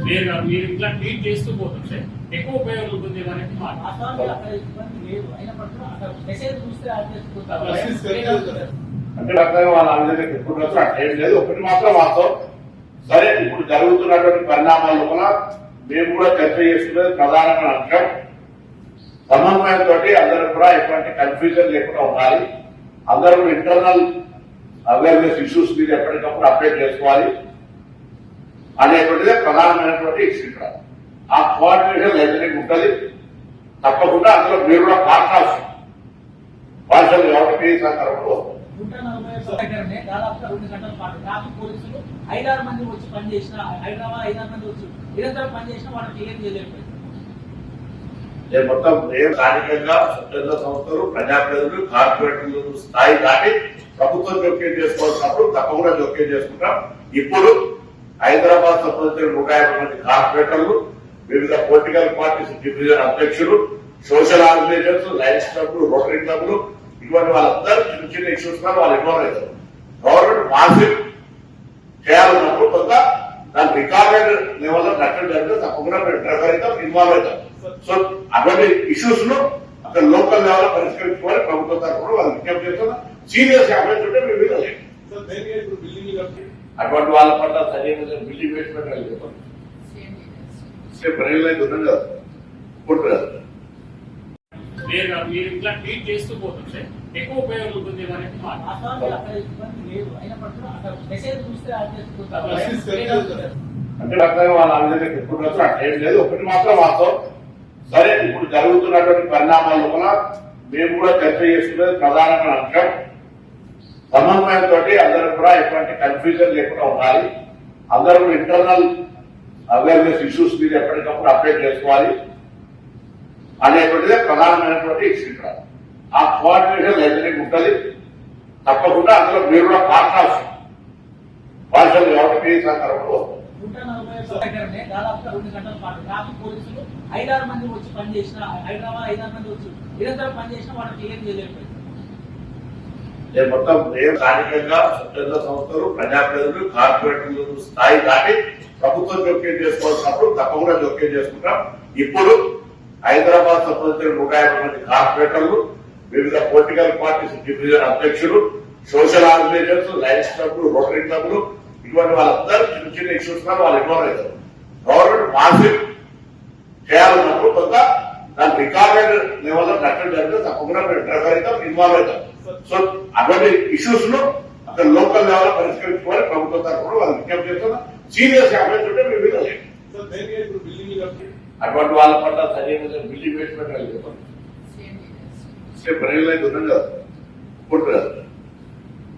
మీరు ఇట్లా ట్రీట్ చేస్తూ పోతుంటే ఎక్కువ ఉపయోగం ఉంటుంది అనేది అంటే రకంగా వాళ్ళ అందరికీ చెప్పుకుంటూ అట్లేం లేదు. ఒకటి మాత్రం వాస్తవం, సరే ఇప్పుడు జరుగుతున్నటువంటి పరిణామాల్లో కూడా మేము కూడా చర్చ చేసుకునేది ప్రధానమైన అంశం. సమన్వయంతో అందరూ కూడా ఎటువంటి కన్ఫ్యూజన్ లేకుండా ఉండాలి. అందరూ ఇంటర్నల్ అవేర్నెస్ ఇష్యూస్ మీద ఎప్పటికప్పుడు అప్డేట్ చేసుకోవాలి అనేటువంటిదే ప్రధానమైనటువంటి ఇష్యూ. ఇక్కడ ఆ కోఆర్డినేషన్ లైబ్రరీ ఉంటుంది. తప్పకుండా అందులో మీరు కూడా పార్ట్నర్స్ భాషలు కాబట్టి ఈ సందర్భంలో దాదాపుగా 2 గంటల పాటు ట్రాఫిక్ పోలీసులు 5-6 మంది వచ్చి పనిచేసిన, హైదరాబాద్ 5-6 మంది వచ్చి నిరంతరం పనిచేసిన వాళ్ళని క్లియర్ చేయలేకపోయింది. మొత్తం స్థానికంగా స్వచ్ఛంద సంస్థలు, ప్రజాప్రతినిధులు, కార్పొరేటర్లు స్థాయి దాటి ప్రభుత్వం జోక్యం చేసుకోవాల్సినప్పుడు తప్పకుండా జోక్యం చేసుకుంటాం. ఇప్పుడు హైదరాబాద్ సంబంధించిన 150 మంది కార్పొరేటర్లు, వివిధ పొలిటికల్ పార్టీస్ డివిజన్ అధ్యక్షులు, సోషల్ ఆర్గనైజేషన్స్, లయన్స్ క్లబ్లు, రోటరీ క్లబ్లు, ఇటువంటి వాళ్ళందరూ చిన్న చిన్న ఇష్యూస్ కూడా వాళ్ళు ఇన్వాల్వ్ అవుతారు. గవర్నమెంట్ మాసివ్ చేయాలన్నప్పుడు కొంత దాని రికార్డెడ్ లెవెల్లో నష్టం జరిగితే తప్పకుండా మేము ఇంటర్ఫైర్ అవుతాం, ఇన్వాల్వ్ అవుతాం. సో అటువంటి ఇష్యూస్ ను అక్కడ లోకల్ లెవెల్లో పరిష్కరించుకోవాలి. ప్రభుత్వం తరఫున వాళ్ళు విజ్ఞప్తి చేస్తున్నా. సీరియస్ అఫెన్స్ ఉంటే మేము మీద అటువంటి వాళ్ళ పట్ల సరైన బిల్డింగ్ వేసుకుంటే ప్రజలైతే ఉన్నాం కదా ఇప్పుడు కదా. మీరు ఇట్లా ట్రీట్ చేస్తూ పోతుంటే ఎక్కువ ఉపయోగం ఉంటుంది అనేది అంటే రకంగా వాళ్ళ అందరికీ చెప్పుకుంటూ అట్లేం లేదు. ఒకటి మాత్రం వాస్తవం, సరే ఇప్పుడు జరుగుతున్నటువంటి పరిణామాల్లో కూడా మేము కూడా చర్చ చేసుకునేది ప్రధానమైన అంశం. సమన్వయంతో అందరూ కూడా ఎటువంటి కన్ఫ్యూజన్ లేకుండా ఉండాలి. అందరూ ఇంటర్నల్ అవేర్నెస్ ఇష్యూస్ మీద ఎప్పటికప్పుడు అప్డేట్ చేసుకోవాలి అనేటువంటిదే ప్రధానమైనటువంటి ఇష్యూ. ఇక్కడ ఆ కోఆర్డినేషన్ లైబ్రరీ ఉంటుంది. తప్పకుండా అందులో మీరు కూడా పార్ట్నర్స్ భాషలు కాబట్టి ఈ సందర్భంలో దాదాపుగా 2 గంటల పాటు ట్రాఫిక్ పోలీసులు 5-6 మంది వచ్చి పనిచేసిన, హైదరాబాద్ 5-6 మంది వచ్చి నిరంతరం పనిచేసిన వాళ్ళని క్లియర్ చేయలేకపోయింది. మొత్తం స్థానికంగా స్వచ్ఛంద సంస్థలు, ప్రజాప్రతినిధులు, కార్పొరేటర్లు స్థాయి దాటి ప్రభుత్వం జోక్యం చేసుకోవాల్సినప్పుడు తప్పకుండా జోక్యం చేసుకుంటాం. ఇప్పుడు హైదరాబాద్ సంబంధించిన 150 మంది కార్పొరేటర్లు, వివిధ పొలిటికల్ పార్టీస్ డివిజన్ అధ్యక్షులు, సోషల్ ఆర్గనైజేషన్స్, లయన్స్ క్లబ్లు, రోటరీ క్లబ్లు, ఇటువంటి వాళ్ళందరూ చిన్న చిన్న ఇష్యూస్ కూడా వాళ్ళు ఇన్వాల్వ్ అవుతారు. గవర్నమెంట్ మాసివ్ చేయాలన్నప్పుడు కొంత దాని రికార్డెడ్ లెవెల్లో నష్టం జరిగితే తప్పకుండా మేము ఇంటర్ఫైర్ అవుతాం, ఇన్వాల్వ్ అవుతాం. సో అటువంటి ఇష్యూస్ ను అక్కడ లోకల్ లెవెల్లో పరిష్కరించుకోవాలి. ప్రభుత్వం తరఫున వాళ్ళు విజ్ఞప్తి చేస్తున్నా. సీరియస్ అఫెన్స్ ఉంటే మేము మీద అటువంటి వాళ్ళ పట్ల సరైన బిల్డింగ్ వేసుకుంటే ప్రజలైతే ఉన్నాం కదా ఇప్పుడు కదా.